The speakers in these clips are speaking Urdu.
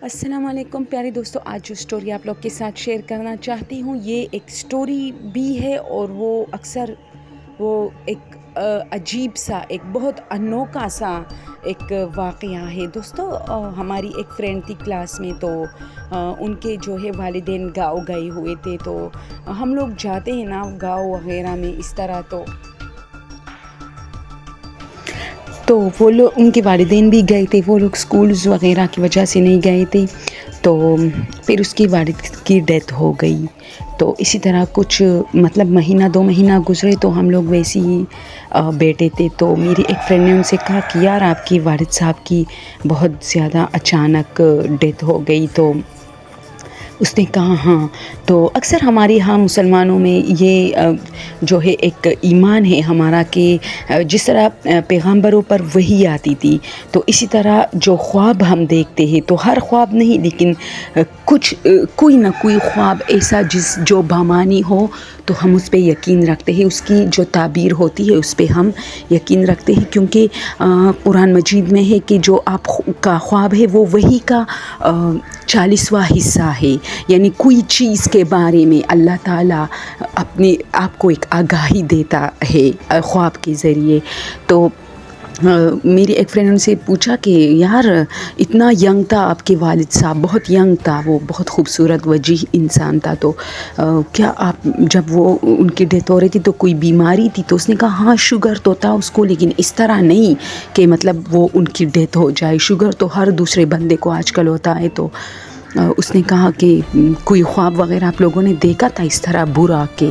السلام علیکم پیارے دوستوں، آج جو اسٹوری آپ لوگ کے ساتھ شیئر کرنا چاہتی ہوں یہ ایک اسٹوری بھی ہے اور وہ اکثر ایک عجیب سا، ایک بہت انوکھا سا ایک واقعہ ہے دوستوں۔ ہماری ایک فرینڈ تھی کلاس میں، تو ان کے جو ہے والدین گاؤں گئے ہوئے تھے، تو ہم لوگ جاتے ہیں نا گاؤں وغیرہ میں اس طرح، تو وہ لوگ، ان کے والدین بھی گئے تھے، وہ لوگ اسکولز وغیرہ کی وجہ سے نہیں گئے تھے، تو پھر اس کی والد کی ڈیتھ ہو گئی۔ تو اسی طرح کچھ مہینہ 2 مہینہ گزرے، تو ہم لوگ ویسے ہی بیٹھے تھے، تو میری ایک فرینڈ نے ان سے کہا کہ یار آپ کی والد صاحب کی بہت زیادہ اچانک ڈیتھ ہو گئی، تو اس نے کہا ہاں۔ تو اکثر ہمارے یہاں مسلمانوں میں یہ جو ہے ایک ایمان ہے ہمارا کہ جس طرح پیغمبروں پر وحی آتی تھی، تو اسی طرح جو خواب ہم دیکھتے ہیں، تو ہر خواب نہیں لیکن کوئی نہ کوئی خواب ایسا جو بامانی ہو، تو ہم اس پہ یقین رکھتے ہیں، اس کی جو تعبیر ہوتی ہے اس پہ ہم یقین رکھتے ہیں، کیونکہ قرآن مجید میں ہے کہ جو آپ کا خواب ہے وہ وحی کا 40واں حصہ ہے، یعنی کوئی چیز کے بارے میں اللہ تعالیٰ آپ کو ایک آگاہی دیتا ہے خواب کے ذریعے۔ تو میری ایک فرینڈ ان سے پوچھا کہ یار اتنا ینگ تھا آپ کے والد صاحب، بہت ینگ تھا، وہ بہت خوبصورت وجیح انسان تھا، تو کیا آپ جب وہ ان کی ڈیتھ ہو رہی تھی تو کوئی بیماری تھی؟ تو اس نے کہا ہاں شوگر تو تھا اس کو، لیکن اس طرح نہیں کہ وہ ان کی ڈیتھ ہو جائے، شوگر تو ہر دوسرے بندے کو آج کل ہوتا ہے۔ تو اس نے کہا کہ کوئی خواب وغیرہ آپ لوگوں نے دیکھا تھا اس طرح برا کہ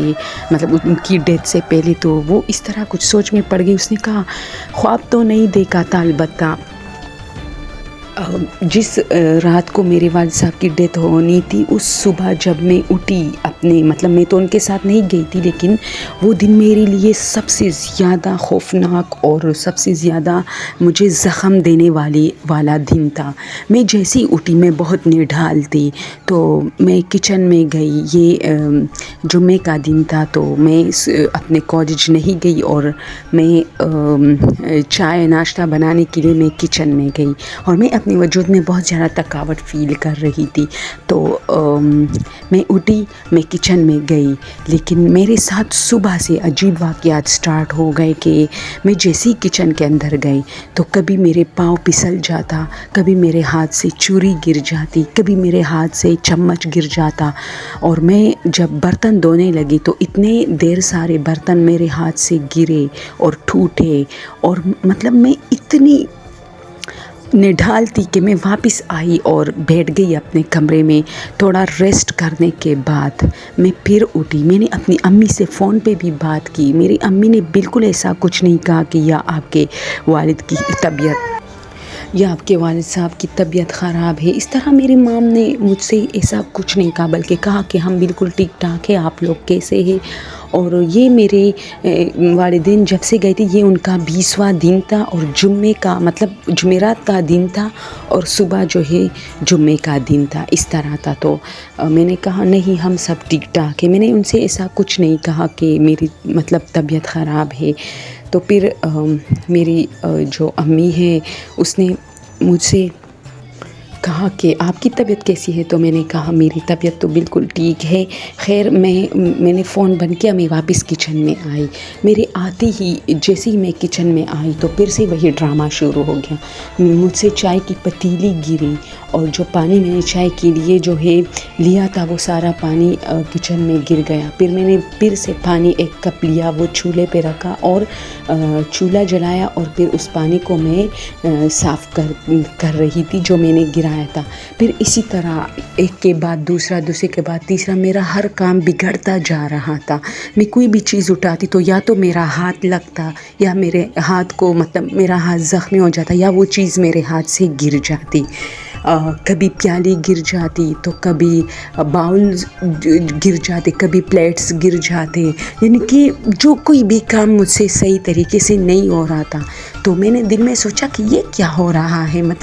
ان کی ڈیتھ سے پہلے؟ تو وہ اس طرح کچھ سوچ میں پڑ گئی، اس نے کہا خواب تو نہیں دیکھا تھا، البتہ جس رات کو میرے والد صاحب کی ڈیتھ ہونی تھی اس صبح جب میں اٹھی اپنے میں تو ان کے ساتھ نہیں گئی تھی، لیکن وہ دن میرے لیے سب سے زیادہ خوفناک اور سب سے زیادہ مجھے زخم دینے والا دن تھا۔ میں جیسے ہی اٹھی، میں بہت نڈھال تھی، تو میں کچن میں گئی، یہ جمعے کا دن تھا، تو میں اپنے کالج نہیں گئی اور میں چائے ناشتہ بنانے کے لیے میں کچن میں گئی، اور میں اپنے وجود میں بہت زیادہ تھکاوٹ فیل کر رہی تھی، تو میں اٹھی، میں کچن میں گئی، لیکن میرے ساتھ صبح سے عجیب واقعات سٹارٹ ہو گئے کہ میں جیسے ہی کچن کے اندر گئی تو کبھی میرے پاؤں پھسل جاتا، کبھی میرے ہاتھ سے چوری گر جاتی، کبھی میرے ہاتھ سے چمچ گر جاتا، اور میں جب برتن دھونے لگی تو اتنے دیر سارے برتن میرے ہاتھ سے گرے اور ٹوٹے، اور میں اتنی نڈھال تھی کہ میں واپس آئی اور بیٹھ گئی اپنے کمرے میں۔ تھوڑا ریسٹ کرنے کے بعد میں پھر اٹھی، میں نے اپنی امی سے فون پہ بھی بات کی، میری امی نے بالکل ایسا کچھ نہیں کہا کہ یا آپ کے والد صاحب کی طبیعت خراب ہے، اس طرح میری مام نے مجھ سے ایسا کچھ نہیں کہا، بلکہ کہا کہ ہم بالکل ٹھیک ٹھاک ہیں، آپ لوگ کیسے ہیں؟ اور یہ میرے والدین جب سے گئے تھے یہ ان کا 20واں دن تھا، اور جمعرات کا دن تھا، اور صبح جو ہے جمعے کا دن تھا، اس طرح تھا۔ تو میں نے کہا نہیں ہم سب ٹھیک ٹھاک ہیں، میں نے ان سے ایسا کچھ نہیں کہا کہ میری طبیعت خراب ہے۔ تو پھر میری جو امی ہے اس نے مجھ سے کہا کہ آپ کی طبیعت کیسی ہے؟ تو میں نے کہا میری طبیعت تو بالکل ٹھیک ہے۔ خیر میں نے فون بند کیا، میں واپس کچن میں آئی، میرے آتے ہی جیسے ہی میں کچن میں آئی تو پھر سے وہی ڈرامہ شروع ہو گیا، مجھ سے چائے کی پتیلی گری، اور جو پانی میں نے چائے کے لیے جو ہے لیا تھا وہ سارا پانی کچن میں گر گیا۔ پھر میں نے پھر سے پانی 1 کپ لیا، وہ چولہے پہ رکھا اور چولہا جلایا، اور پھر اس پانی کو میں صاف کر رہی تھی جو میں نے گرایا تھا۔ پھر اسی طرح ایک کے بعد دوسرا، دوسرے کے بعد تیسرا، میرا ہر کام بگڑتا جا رہا تھا۔ میں کوئی بھی چیز اٹھاتی تو یا تو میرا ہاتھ لگتا، یا میرے ہاتھ کو میرا ہاتھ زخمی ہو جاتا، یا وہ چیز میرے ہاتھ سے گر جاتی، کبھی پیالی گر جاتی تو کبھی باؤلز گر جاتے، کبھی پلیٹس گر جاتے، یعنی کہ جو کوئی بھی کام مجھ سے صحیح طریقے سے نہیں ہو رہا تھا۔ تو میں نے دل میں سوچا کہ یہ کیا ہو رہا ہے، میں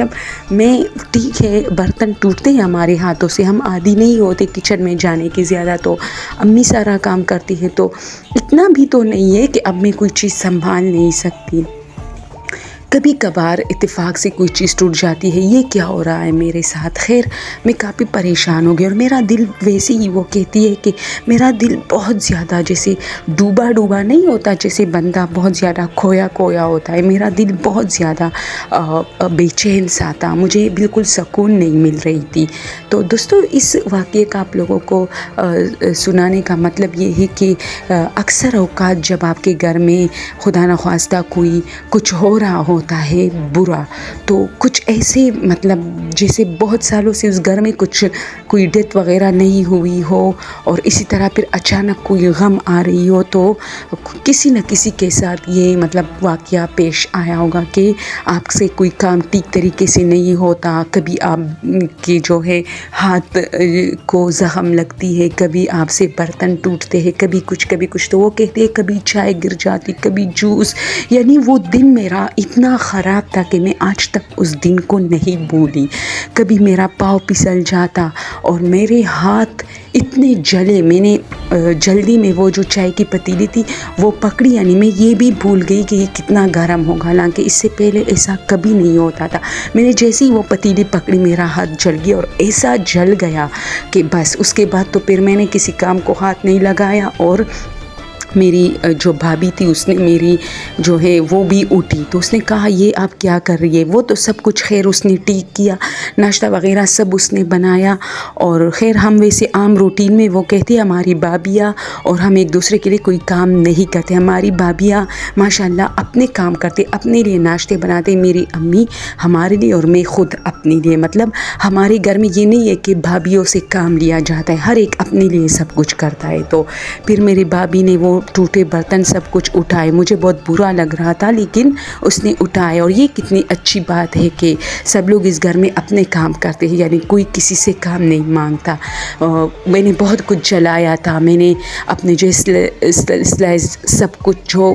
ٹھیک ہے برتن ٹوٹتے ہیں ہمارے ہاتھوں سے، ہم عادی نہیں ہوتے کچن میں جانے کی، زیادہ تو امی سارا کام کرتی ہے، تو اتنا بھی تو نہیں ہے کہ اب میں کوئی چیز سنبھال نہیں سکتی۔ کبھی کبھار اتفاق سے کوئی چیز ٹوٹ جاتی ہے، یہ کیا ہو رہا ہے میرے ساتھ؟ خیر میں کافی پریشان ہو گئی، اور میرا دل ویسے ہی، وہ کہتی ہے کہ میرا دل بہت زیادہ جیسے ڈوبا ڈوبا نہیں ہوتا، جیسے بندہ بہت زیادہ کھویا کھویا ہوتا ہے، میرا دل بہت زیادہ بے چین سا تھا، مجھے بالکل سکون نہیں مل رہی تھی۔ تو دوستو اس واقعے کا آپ لوگوں کو سنانے کا مطلب یہ ہے کہ اکثر اوقات جب آپ کے گھر میں خدا نخواستہ کوئی کچھ ہو رہا ہوتا ہے برا، تو کچھ ایسے مطلب جیسے بہت سالوں سے اس گھر میں کوئی ڈیتھ وغیرہ نہیں ہوئی ہو، اور اسی طرح پھر اچانک کوئی غم آ رہی ہو، تو کسی نہ کسی کے ساتھ یہ مطلب واقعہ پیش آیا ہوگا کہ آپ سے کوئی کام ٹھیک طریقے سے نہیں ہوتا، کبھی آپ کے جو ہے ہاتھ کو زخم لگتی ہے، کبھی آپ سے برتن ٹوٹتے ہیں، کبھی کچھ تو وہ کہتے ہیں کبھی چائے گر جاتی، کبھی جوس، یعنی وہ دن میرا اتنا خراب تھا کہ میں آج تک اس دن کو نہیں بھولی۔ کبھی میرا پاؤں پھسل جاتا اور میرے ہاتھ اتنے جلے، میں نے جلدی میں وہ جو چائے کی پتیلی تھی وہ پکڑی، یعنی میں یہ بھی بھول گئی کہ یہ کتنا گرم ہوگا، حالانکہ اس سے پہلے ایسا کبھی نہیں ہوتا تھا۔ میں نے جیسے ہی وہ پتیلی پکڑی میرا ہاتھ جل گیا، اور ایسا جل گیا کہ بس اس کے بعد تو پھر میں نے کسی کام کو ہاتھ نہیں لگایا، اور میری جو بھابھی تھی اس نے میری جو ہے وہ بھی اٹھی، تو اس نے کہا یہ آپ کیا کر رہی ہے؟ وہ تو سب کچھ خیر اس نے ٹھیک کیا، ناشتہ وغیرہ سب اس نے بنایا، اور خیر ہم ویسے عام روٹین میں وہ کہتے ہیں ہماری بھابیاں اور ہم ایک دوسرے کے لیے کوئی کام نہیں کرتے، ہماری بھابیاں ماشاءاللہ اپنے کام کرتے، اپنے لیے ناشتے بناتے، میری امی ہمارے لیے اور میں خود اپنے لیے، مطلب ہمارے گھر میں یہ نہیں ہے کہ بھابیوں سے کام لیا جاتا ہے، ہر ایک اپنے لیے سب کچھ کرتا ہے۔ تو پھر میری بھابھی نے وہ ٹوٹے برتن سب کچھ اٹھائے، مجھے بہت برا لگ رہا تھا لیکن اس نے اٹھائے، اور یہ کتنی اچھی بات ہے کہ سب لوگ اس گھر میں اپنے کام کرتے ہیں، یعنی کوئی کسی سے کام نہیں مانگتا۔ میں نے بہت کچھ جلایا تھا، میں نے اپنے جو سلائس سب کچھ جو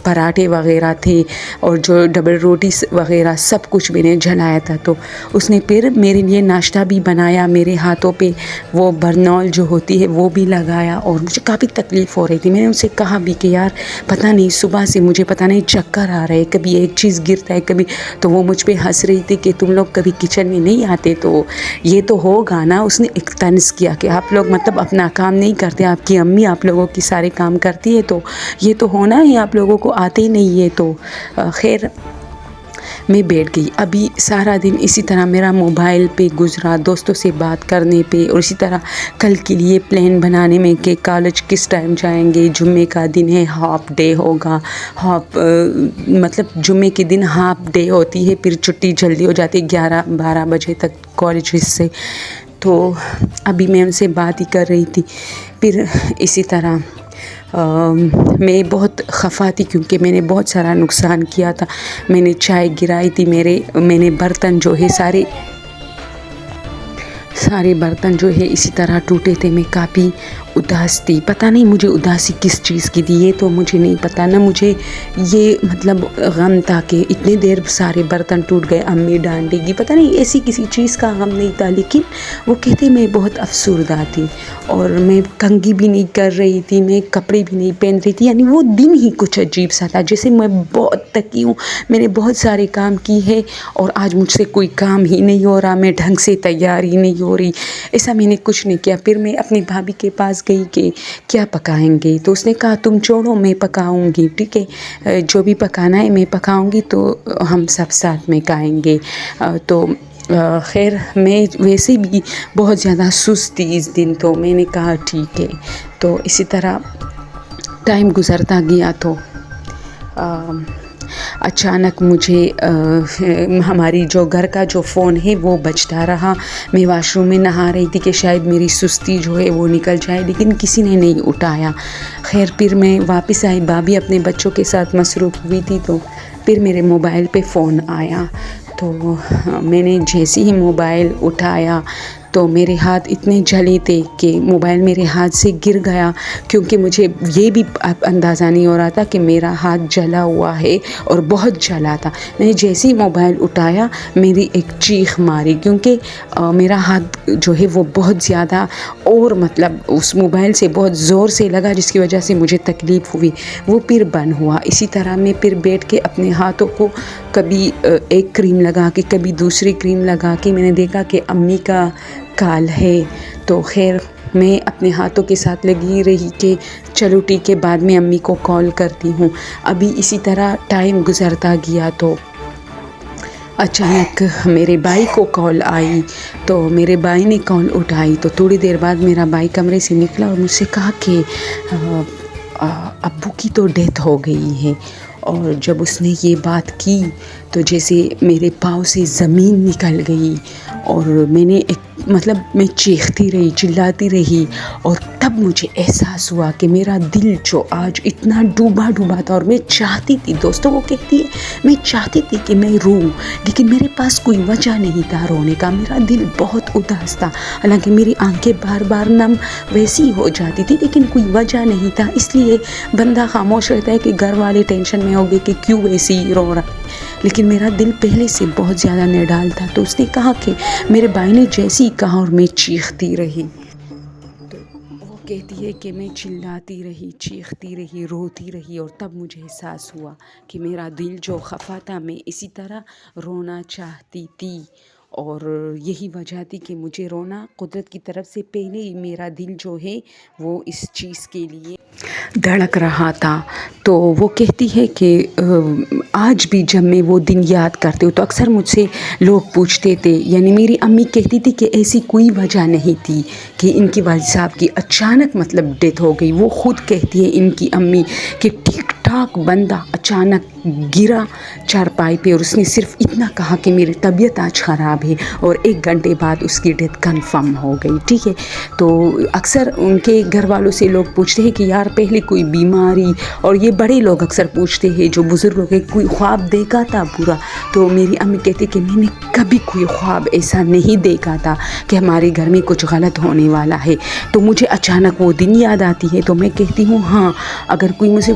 پراٹھے وغیرہ تھے اور جو ڈبل روٹی وغیرہ سب کچھ میں نے جلایا تھا، تو اس نے پھر میرے لیے ناشتہ بھی بنایا، میرے ہاتھوں پہ وہ برنول جو ہوتی ہے وہ بھی لگایا، اور مجھے کافی تکلیف ہو رہی تھی۔ میں نے ان سے کہا بھی کہ یار پتہ نہیں صبح سے مجھے پتہ نہیں چکر آ رہے، کبھی ایک چیز گرتا ہے کبھی، تو وہ مجھ پہ ہنس رہی تھی کہ تم لوگ کبھی کچن میں نہیں آتے تو یہ تو ہوگا نا۔ اس نے ایک طنز کیا کہ آپ لوگ مطلب اپنا کام نہیں کرتے، آپ کی امی آپ لوگوں کی سارے کام کرتی ہے، تو یہ تو ہونا ہی آپ لوگوں کو آتے ہی نہیں ہے۔ تو خیر میں بیٹھ گئی، ابھی سارا دن اسی طرح میرا موبائل پہ گزرا، دوستوں سے بات کرنے پہ، اور اسی طرح کل کے لیے پلان بنانے میں کہ کالج کس ٹائم جائیں گے، جمعے کا دن ہے، ہاف ڈے ہوگا، مطلب جمعے کے دن ہاف ڈے ہوتی ہے، پھر چھٹی جلدی ہو جاتی ہے 11-12 بجے تک کالج سے۔ تو ابھی میں ان سے بات ہی کر رہی تھی، پھر اسی طرح میں بہت خفا تھی کیونکہ میں نے بہت سارا نقصان کیا تھا، میں نے چائے گرائی تھی، میں نے برتن جو ہے سارے برتن جو ہے اسی طرح ٹوٹے تھے، میں کافی اداس تھی، پتہ نہیں مجھے اداسی کس چیز کی تھی یہ تو مجھے نہیں پتہ، نہ مجھے یہ مطلب غم تھا کہ اتنی دیر سارے برتن ٹوٹ گئے، امی ڈانٹے گی، پتہ نہیں ایسی کسی چیز کا غم نہیں تھا، لیکن وہ کہتے میں بہت افسردہ تھی، اور میں کنگھی بھی نہیں کر رہی تھی، میں کپڑے بھی نہیں پہن رہی تھی، یعنی وہ دن ہی کچھ عجیب سا تھا، جیسے میں بہت تکی ہوں، میں نے بہت سارے کام کی ہے اور آج مجھ سے کوئی کام ہی نہیں ہو رہا، میں ڈھنگ سے تیار ہی نہیں ہو رہی، ایسا میں نے کچھ نہیں کیا۔ پھر میں اپنی بھابھی کے پاس گئی کہ کیا پکائیں گے، تو اس نے کہا تم چھوڑو میں پکاؤں گی، ٹھیک ہے جو بھی پکانا ہے میں پکاؤں گی، تو ہم سب ساتھ میں کھائیں گے۔ تو خیر میں ویسے بھی بہت زیادہ سست تھی اس دن، تو میں نے کہا ٹھیک ہے، تو اسی طرح ٹائم گزرتا گیا، تو اچانک مجھے ہماری جو گھر کا جو فون ہے وہ بجتا رہا، میں واش روم میں نہا رہی تھی کہ شاید میری سستی جو ہے وہ نکل جائے، لیکن کسی نے نہیں اٹھایا۔ خیر پھر میں واپس آئی، بھابھی اپنے بچوں کے ساتھ مصروف ہوئی تھی، تو پھر میرے موبائل پہ فون آیا، تو میں نے جیسے ہی موبائل اٹھایا تو میرے ہاتھ اتنے جلے تھے کہ موبائل میرے ہاتھ سے گر گیا، کیونکہ مجھے یہ بھی اندازہ نہیں ہو رہا تھا کہ میرا ہاتھ جلا ہوا ہے اور بہت جلا تھا۔ میں نے جیسے ہی موبائل اٹھایا میری ایک چیخ ماری، کیونکہ میرا ہاتھ جو ہے وہ بہت زیادہ اور مطلب اس موبائل سے بہت زور سے لگا، جس کی وجہ سے مجھے تکلیف ہوئی۔ وہ پھر بند ہوا۔ اسی طرح میں پھر بیٹھ کے اپنے ہاتھوں کو کبھی ایک کریم لگا کے کبھی دوسری کریم لگا کے میں نے دیکھا کہ امی کا کال ہے، تو خیر میں اپنے ہاتھوں کے ساتھ لگی رہی کہ چلو ٹھیک ہے بعد میں امی کو کال کرتی ہوں۔ ابھی اسی طرح ٹائم گزرتا گیا تو اچانک میرے بھائی کو کال آئی، تو میرے بھائی نے کال اٹھائی تو تھوڑی دیر بعد میرا بھائی کمرے سے نکلا اور مجھ سے کہا کہ ابو کی تو ڈیتھ ہو گئی ہے۔ اور جب اس نے یہ بات کی تو جیسے میرے پاؤں سے زمین نکل گئی، اور میں نے میں چیختی رہی، چلاتی رہی، اور تب مجھے احساس ہوا کہ میرا دل جو آج اتنا ڈوبا تھا، اور میں چاہتی تھی، دوستوں وہ کہتی ہے میں چاہتی تھی کہ میں روں، لیکن میرے پاس کوئی وجہ نہیں تھا رونے کا۔ میرا دل بہت اداس تھا، حالانکہ میری آنکھیں بار بار نم ویسی ہو جاتی تھی، لیکن کوئی وجہ نہیں تھا۔ اس لیے بندہ خاموش رہتا ہے کہ گھر والے ٹینشن میں ہو گئے کہ کیوں ایسی رو رہا ہے، لیکن میرا دل پہلے سے بہت زیادہ نڈال تھا۔ تو اس نے کہا کہ میرے بھائی نے جیسے ہی کہا اور میں چیختی رہی، تو وہ کہتی ہے کہ میں چلاتی رہی، چیختی رہی، روتی رہی، اور تب مجھے احساس ہوا کہ میرا دل جو خفا تھا میں اسی طرح رونا چاہتی تھی، اور یہی وجہ تھی کہ مجھے رونا قدرت کی طرف سے پہلے ہی میرا دل جو ہے وہ اس چیز کے لیے دھڑک رہا تھا۔ تو وہ کہتی ہے کہ آج بھی جب میں وہ دن یاد کرتی ہوں تو اکثر مجھ سے لوگ پوچھتے تھے، یعنی میری امی کہتی تھی کہ ایسی کوئی وجہ نہیں تھی کہ ان کے والد صاحب کی اچانک ڈیتھ ہو گئی۔ وہ خود کہتی ہے ان کی امی کہ ٹھیک ٹھاک بندہ اچانک گرا چارپائی پہ، اور اس نے صرف اتنا کہا کہ میری طبیعت آج خراب ہے، اور 1 گھنٹے بعد اس کی ڈیتھ کنفرم ہو گئی، ٹھیک ہے۔ تو اکثر ان کے گھر والوں سے لوگ پوچھتے ہیں کہ یار پہلے کوئی بیماری، اور یہ بڑے لوگ اکثر پوچھتے ہیں جو بزرگ لوگ ہیں، کوئی خواب دیکھا تھا برا؟ تو میری امی کہتی کہ میں نے کبھی کوئی خواب ایسا نہیں دیکھا تھا کہ ہمارے گھر میں کچھ غلط ہونے والا ہے۔ تو مجھے اچانک وہ دن یاد آتی ہے تو میں کہتی ہوں ہاں، اگر کوئی مجھ سے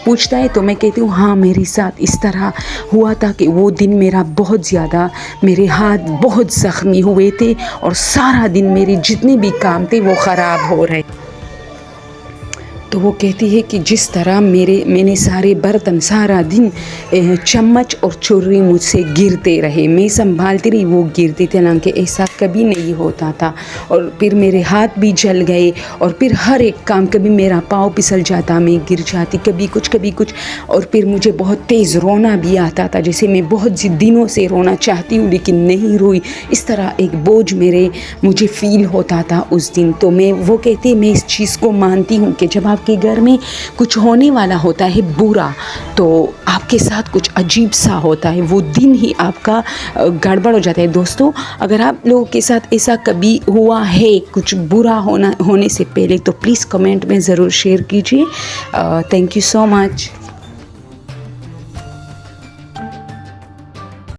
پوچھتا ہے تو میں کہتی ہوں ہاں میرے ساتھ اس طرح ہوا تھا کہ وہ دن میرا بہت زیادہ، میرے ہاتھ بہت زخمی ہوئے تھے، اور سارا دن میرے جتنے بھی کام تھے وہ خراب ہو رہے۔ تو وہ کہتی ہے کہ جس طرح میں نے سارے برتن سارا دن چمچ اور چھری مجھ سے گرتے رہے، میں سنبھالتی رہی، وہ گرتے تھے، حالانکہ ایسا کبھی نہیں ہوتا تھا۔ اور پھر میرے ہاتھ بھی جل گئے، اور پھر ہر ایک کام، کبھی میرا پاؤں پھسل جاتا، میں گر جاتی، کبھی کچھ، اور پھر مجھے بہت تیز رونا بھی آتا تھا، جیسے میں بہت دنوں سے رونا چاہتی ہوں لیکن نہیں روئی۔ اس طرح ایک بوجھ مجھے فیل ہوتا تھا اس دن۔ تو وہ کہتی ہے میں اس چیز کو مانتی ہوں کہ جب آپ کے گھر میں کچھ ہونے والا ہوتا ہے برا، تو آپ کے ساتھ کچھ عجیب سا ہوتا ہے، وہ دن ہی آپ کا گڑبڑ ہو جاتا ہے۔ دوستو اگر آپ لوگوں کے ساتھ ایسا کبھی ہوا ہے کچھ برا ہونے سے پہلے، تو پلیز کمنٹ میں ضرور شیئر کیجیے۔ Thank you so much.